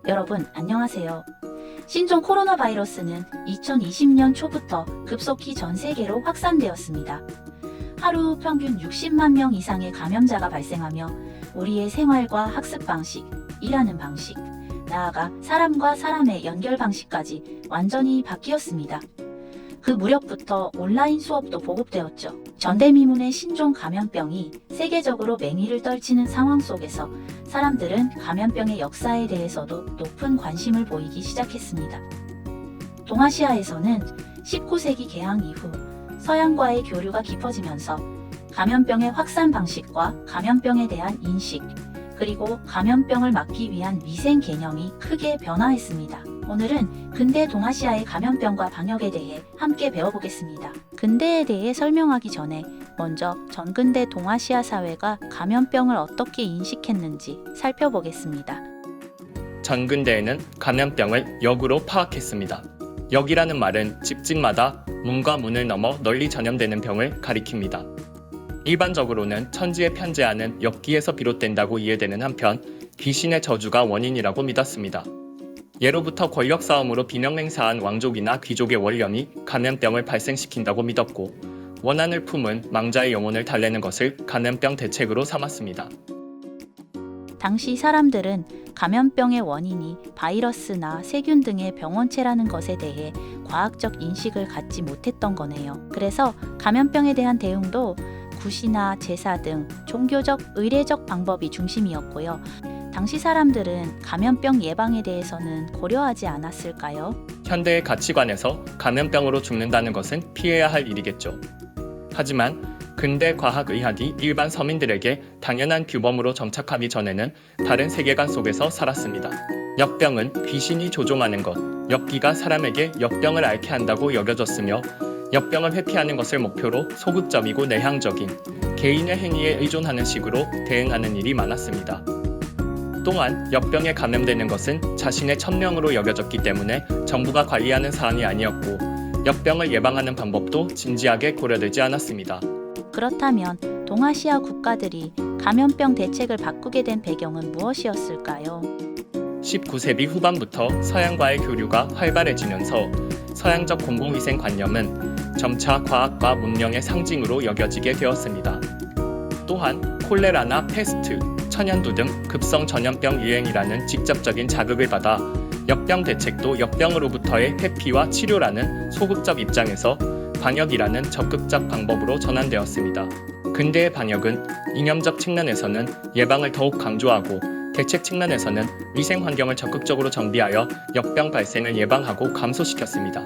여러분, 안녕하세요. 신종 코로나 바이러스는 2020년 초부터 급속히 전 세계로 확산되었습니다. 하루 평균 60만 명 이상의 감염자가 발생하며 우리의 생활과 학습 방식, 일하는 방식, 나아가 사람과 사람의 연결 방식까지 완전히 바뀌었습니다. 그 무렵부터 온라인 수업도 보급되었죠. 전대미문의 신종 감염병이 세계적으로 맹위를 떨치는 상황 속에서 사람들은 감염병의 역사에 대해서도 높은 관심을 보이기 시작했습니다. 동아시아에서는 19세기 개항 이후 서양과의 교류가 깊어지면서 감염병의 확산 방식과 감염병에 대한 인식, 그리고 감염병을 막기 위한 위생 개념이 크게 변화했습니다. 오늘은 근대 동아시아의 감염병과 방역에 대해 함께 배워보겠습니다. 근대에 대해 설명하기 전에 먼저 전근대 동아시아 사회가 감염병을 어떻게 인식했는지 살펴보겠습니다. 전근대에는 감염병을 역으로 파악했습니다. 역이라는 말은 집집마다 문과 문을 넘어 널리 전염되는 병을 가리킵니다. 일반적으로는 천지에 편재하는 역기에서 비롯된다고 이해되는 한편 귀신의 저주가 원인이라고 믿었습니다. 예로부터 권력 싸움으로 비명맹사한 왕족이나 귀족의 원령이 감염병을 발생시킨다고 믿었고 원한을 품은 망자의 영혼을 달래는 것을 감염병 대책으로 삼았습니다. 당시 사람들은 감염병의 원인이 바이러스나 세균 등의 병원체라는 것에 대해 과학적 인식을 갖지 못했던 거네요. 그래서 감염병에 대한 대응도 굿이나 제사 등 종교적, 의례적 방법이 중심이었고요. 당시 사람들은 감염병 예방에 대해서는 고려하지 않았을까요? 현대의 가치관에서 감염병으로 죽는다는 것은 피해야 할 일이겠죠. 하지만 근대 과학의학이 일반 서민들에게 당연한 규범으로 정착하기 전에는 다른 세계관 속에서 살았습니다. 역병은 귀신이 조종하는 것, 역기가 사람에게 역병을 앓게 한다고 여겨졌으며 역병을 회피하는 것을 목표로 소극적이고 내향적인 개인의 행위에 의존하는 식으로 대응하는 일이 많았습니다. 또한 역병에 감염되는 것은 자신의 천명으로 여겨졌기 때문에 정부가 관리하는 사안이 아니었고 역병을 예방하는 방법도 진지하게 고려되지 않았습니다. 그렇다면 동아시아 국가들이 감염병 대책을 바꾸게 된 배경은 무엇이었을까요? 19세기 후반부터 서양과의 교류가 활발해지면서 서양적 공공위생관념은 점차 과학과 문명의 상징으로 여겨지게 되었습니다. 또한 콜레라나 페스트, 천연두 등 급성 전염병 유행이라는 직접적인 자극을 받아 역병 대책도 역병으로부터의 회피와 치료라는 소극적 입장에서 방역이라는 적극적 방법으로 전환되었습니다. 근대의 방역은 이념적 측면에서는 예방을 더욱 강조하고 대책 측면에서는 위생 환경을 적극적으로 정비하여 역병 발생을 예방하고 감소시켰습니다.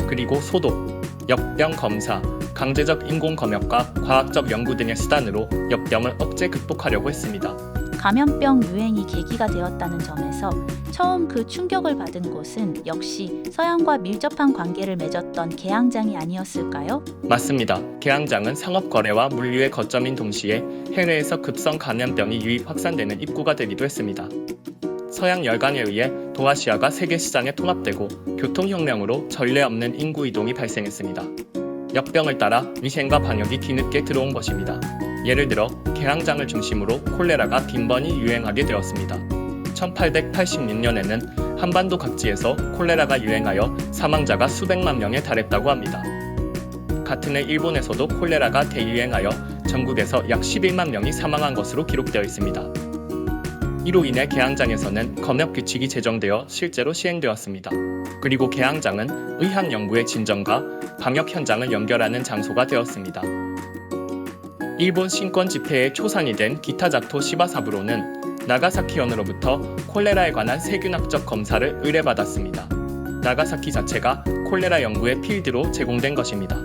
그리고 소독, 역병 검사, 강제적 인공 검역과 과학적 연구 등의 수단으로 역병을 억제 극복하려고 했습니다. 감염병 유행이 계기가 되었다는 점에서 처음 그 충격을 받은 곳은 역시 서양과 밀접한 관계를 맺었던 개항장이 아니었을까요? 맞습니다. 개항장은 상업거래와 물류의 거점인 동시에 해외에서 급성 감염병이 유입 확산되는 입구가 되기도 했습니다. 서양 열강에 의해 동아시아가 세계시장에 통합되고 교통혁명으로 전례 없는 인구 이동이 발생했습니다. 역병을 따라 위생과 방역이 뒤늦게 들어온 것입니다. 예를 들어 개항장을 중심으로 콜레라가 빈번히 유행하게 되었습니다. 1886년에는 한반도 각지에서 콜레라가 유행하여 사망자가 수백만 명에 달했다고 합니다. 같은 해 일본에서도 콜레라가 대유행하여 전국에서 약 11만 명이 사망한 것으로 기록되어 있습니다. 이로 인해 개항장에서는 검역 규칙이 제정되어 실제로 시행되었습니다. 그리고 개항장은 의학 연구의 진전과 방역 현장을 연결하는 장소가 되었습니다. 일본 신권 집회의 초산이 된 기타자토 시바사부로는 나가사키현으로부터 콜레라에 관한 세균학적 검사를 의뢰받았습니다. 나가사키 자체가 콜레라 연구의 필드로 제공된 것입니다.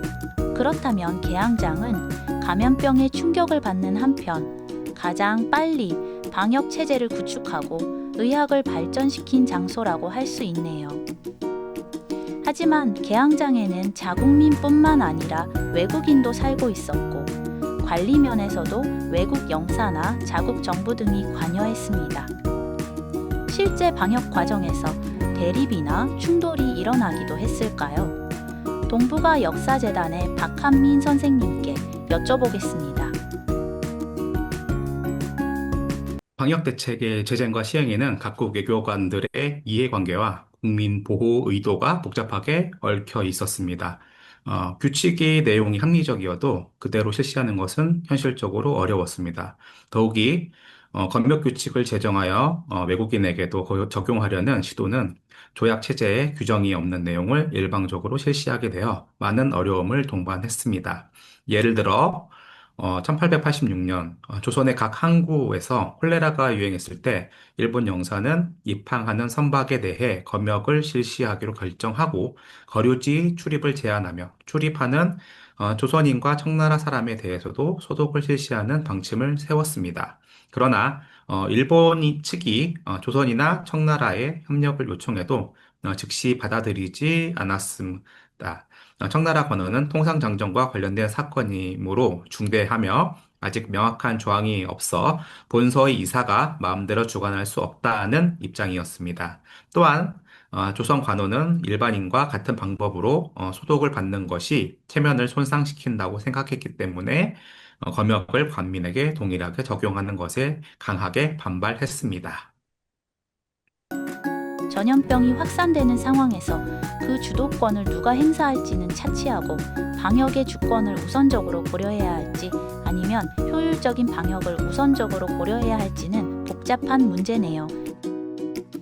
그렇다면 개항장은 감염병의 충격을 받는 한편 가장 빨리 방역 체제를 구축하고 의학을 발전시킨 장소라고 할 수 있네요. 하지만 개항장에는 자국민뿐만 아니라 외국인도 살고 있었고 관리 면에서도 외국 영사나 자국 정부 등이 관여했습니다. 실제 방역 과정에서 대립이나 충돌이 일어나기도 했을까요? 동북아 역사재단의 박한민 선생님께 여쭤보겠습니다. 방역 대책의 제정과 시행에는 각국 외교관들의 이해관계와 국민 보호 의도가 복잡하게 얽혀 있었습니다. 규칙의 내용이 합리적이어도 그대로 실시하는 것은 현실적으로 어려웠습니다. 더욱이 검역 규칙을 제정하여 외국인에게도 적용하려는 시도는 조약 체제에 규정이 없는 내용을 일방적으로 실시하게 되어 많은 어려움을 동반했습니다. 예를 들어 1886년 조선의 각 항구에서 콜레라가 유행했을 때 일본 영사는 입항하는 선박에 대해 검역을 실시하기로 결정하고 거류지 출입을 제한하며 출입하는 조선인과 청나라 사람에 대해서도 소독을 실시하는 방침을 세웠습니다. 그러나 일본 측이 조선이나 청나라에 협력을 요청해도 즉시 받아들이지 않았습니다. 청나라 관원은 통상장정과 관련된 사건이므로 중대하며 아직 명확한 조항이 없어 본서의 이사가 마음대로 주관할 수 없다는 입장이었습니다. 또한 조선 관원은 일반인과 같은 방법으로 소독을 받는 것이 체면을 손상시킨다고 생각했기 때문에 검역을 관민에게 동일하게 적용하는 것에 강하게 반발했습니다. 전염병이 확산되는 상황에서 그 주도권을 누가 행사할지는 차치하고 방역의 주권을 우선적으로 고려해야 할지 아니면 효율적인 방역을 우선적으로 고려해야 할지는 복잡한 문제네요.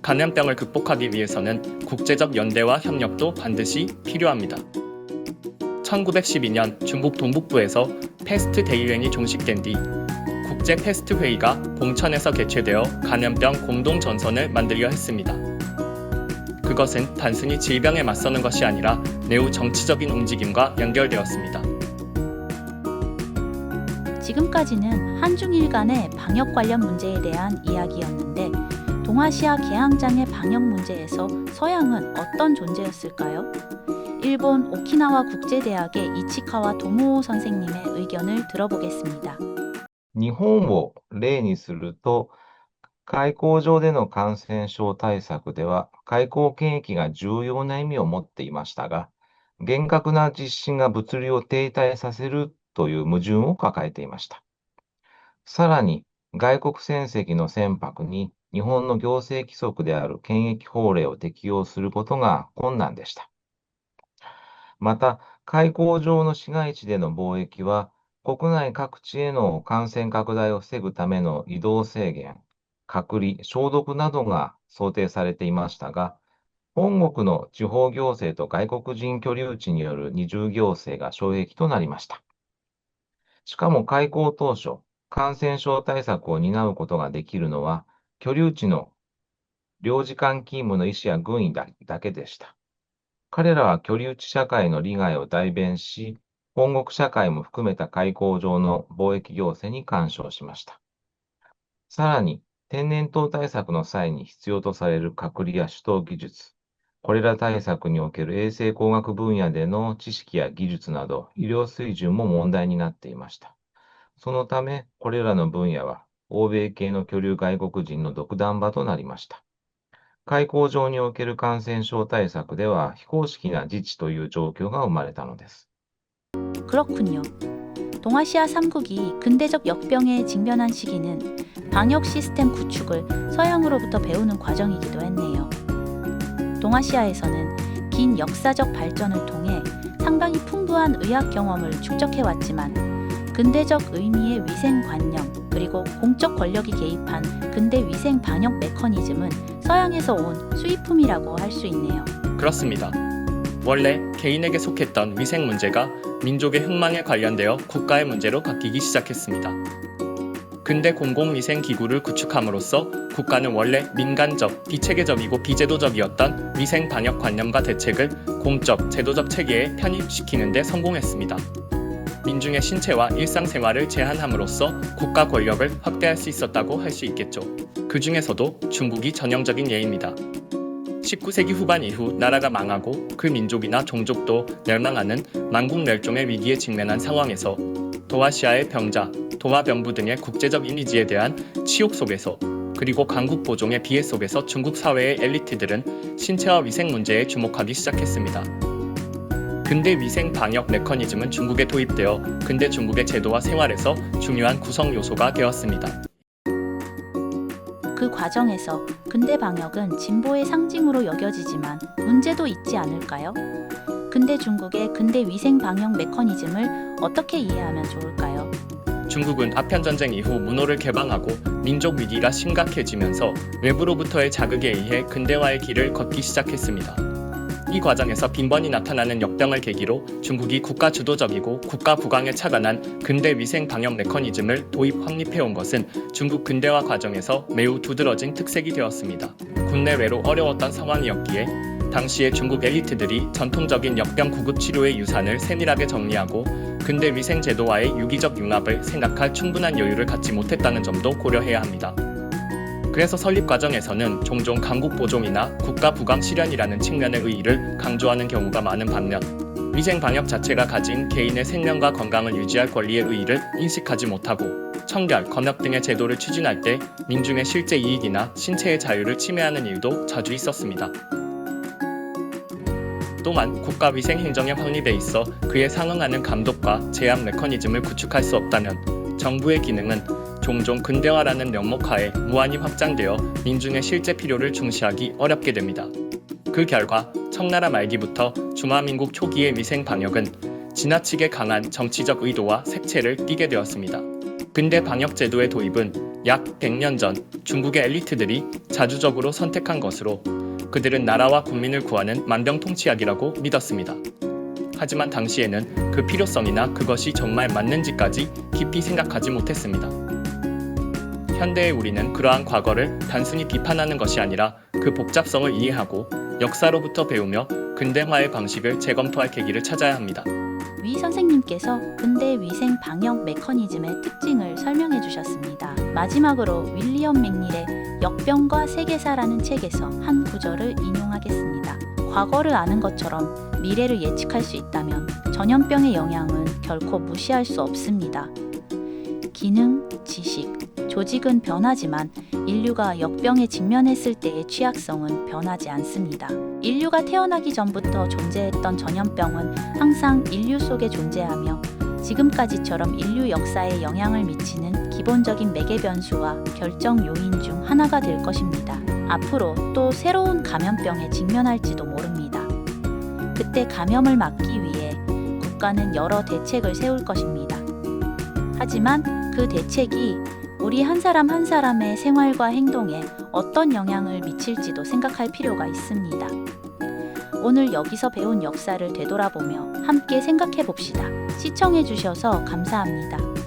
감염병을 극복하기 위해서는 국제적 연대와 협력도 반드시 필요합니다. 1912년 중국 동북부에서 패스트 대유행이 종식된 뒤 국제 패스트 회의가 봉천에서 개최되어 감염병 공동 전선을 만들려 했습니다. 그것은 단순히 질병에 맞서는 것이 아니라 매우 정치적인 움직임과 연결되었습니다. 지금까지는 한중일 간의 방역 관련 문제에 대한 이야기였는데 동아시아 개항장의 방역 문제에서 서양은 어떤 존재였을까요? 일본 오키나와 국제대학의 이치카와 도모오 선생님의 의견을 들어보겠습니다. 日本を例にすると、海溝上での感染症対策では、海溝検疫が重要な意味を持っていましたが、厳格な実施が物流を停滞させるという矛盾を抱えていました。さらに、外国船籍の船舶に日本の行政規則である検疫法令を適用することが困難でした。また、海溝上の市街地での貿易は、国内各地への感染拡大を防ぐための移動制限、隔離、消毒などが想定されていましたが、本国の地方行政と外国人居留地による二重行政が障壁となりました。しかも開港当初、感染症対策を担うことができるのは、居留地の領事館勤務の医師や軍医だけでした。彼らは居留地社会の利害を代弁し、本国社会も含めた海溝上の貿易行政に干渉しました。さらに、天然痘対策の際に必要とされる隔離や首都技術、これら対策における衛生工学分野での知識や技術など、医療水準も問題になっていました。そのため、これらの分野は、欧米系の居留外国人の独断場となりました。海溝上における感染症対策では、非公式な自治という状況が生まれたのです。 그렇군요. 동아시아 3국이 근대적 역병에 직면한 시기는 방역 시스템 구축을 서양으로부터 배우는 과정이기도 했네요. 동아시아에서는 긴 역사적 발전을 통해 상당히 풍부한 의학 경험을 축적해왔지만 근대적 의미의 위생관념 그리고 공적 권력이 개입한 근대 위생 방역 메커니즘은 서양에서 온 수입품이라고 할 수 있네요. 그렇습니다. 원래 개인에게 속했던 위생 문제가 민족의 흥망에 관련되어 국가의 문제로 바뀌기 시작했습니다. 근대 공공위생기구를 구축함으로써 국가는 원래 민간적, 비체계적이고 비제도적이었던 위생 방역 관념과 대책을 공적, 제도적 체계에 편입시키는 데 성공했습니다. 민중의 신체와 일상생활을 제한함으로써 국가 권력을 확대할 수 있었다고 할 수 있겠죠. 그 중에서도 중국이 전형적인 예입니다. 19세기 후반 이후 나라가 망하고 그 민족이나 종족도 멸망하는 만국멸종의 위기에 직면한 상황에서 동아시아의 병자, 동아병부 등의 국제적 이미지에 대한 치욕 속에서 그리고 강국 보종의 비애 속에서 중국 사회의 엘리트들은 신체와 위생 문제에 주목하기 시작했습니다. 근대 위생 방역 메커니즘은 중국에 도입되어 근대 중국의 제도와 생활에서 중요한 구성 요소가 되었습니다. 그 과정에서 근대 방역은 진보의 상징으로 여겨지지만 문제도 있지 않을까요? 근대 중국의 근대 위생 방역 메커니즘을 어떻게 이해하면 좋을까요? 중국은 아편전쟁 이후 문호를 개방하고 민족 위기가 심각해지면서 외부로부터의 자극에 의해 근대화의 길을 걷기 시작했습니다. 이 과정에서 빈번히 나타나는 역병을 계기로 중국이 국가 주도적이고 국가 부강에 착안한 근대 위생 방역 메커니즘을 도입 확립해온 것은 중국 근대화 과정에서 매우 두드러진 특색이 되었습니다. 국내외로 어려웠던 상황이었기에 당시의 중국 엘리트들이 전통적인 역병 구급 치료의 유산을 세밀하게 정리하고 근대 위생 제도와의 유기적 융합을 생각할 충분한 여유를 갖지 못했다는 점도 고려해야 합니다. 그래서 설립 과정에서는 종종 강국 보종이나 국가 부강 실현이라는 측면의 의의를 강조하는 경우가 많은 반면 위생 방역 자체가 가진 개인의 생명과 건강을 유지할 권리의 의의를 인식하지 못하고 청결, 검역 등의 제도를 추진할 때 민중의 실제 이익이나 신체의 자유를 침해하는 일도 자주 있었습니다. 또한 국가 위생 행정의 확립에 있어 그에 상응하는 감독과 제한 메커니즘을 구축할 수 없다면 정부의 기능은 종종 근대화라는 명목하에 무한히 확장되어 민중의 실제 필요를 중시하기 어렵게 됩니다. 그 결과 청나라 말기부터 중화민국 초기의 위생 방역은 지나치게 강한 정치적 의도와 색채를 띠게 되었습니다. 근대 방역 제도의 도입은 약 100년 전 중국의 엘리트들이 자주적으로 선택한 것으로 그들은 나라와 국민을 구하는 만병통치약이라고 믿었습니다. 하지만 당시에는 그 필요성이나 그것이 정말 맞는지까지 깊이 생각하지 못했습니다. 현대의 우리는 그러한 과거를 단순히 비판하는 것이 아니라 그 복잡성을 이해하고 역사로부터 배우며 근대화의 방식을 재검토할 계기를 찾아야 합니다. 위 선생님께서 근대 위생 방역 메커니즘의 특징을 설명해 주셨습니다. 마지막으로 윌리엄 맥닐의 역병과 세계사라는 책에서 한 구절을 인용하겠습니다. 과거를 아는 것처럼 미래를 예측할 수 있다면 전염병의 영향은 결코 무시할 수 없습니다. 기능, 지식, 조직은 변하지만 인류가 역병에 직면했을 때의 취약성은 변하지 않습니다. 인류가 태어나기 전부터 존재했던 전염병은 항상 인류 속에 존재하며 지금까지처럼 인류 역사에 영향을 미치는 기본적인 매개 변수와 결정 요인 중 하나가 될 것입니다. 앞으로 또 새로운 감염병에 직면할지도 모릅니다. 그때 감염을 막기 위해 국가는 여러 대책을 세울 것입니다. 하지만 그 대책이 우리 한 사람 한 사람의 생활과 행동에 어떤 영향을 미칠지도 생각할 필요가 있습니다. 오늘 여기서 배운 역사를 되돌아보며 함께 생각해 봅시다. 시청해 주셔서 감사합니다.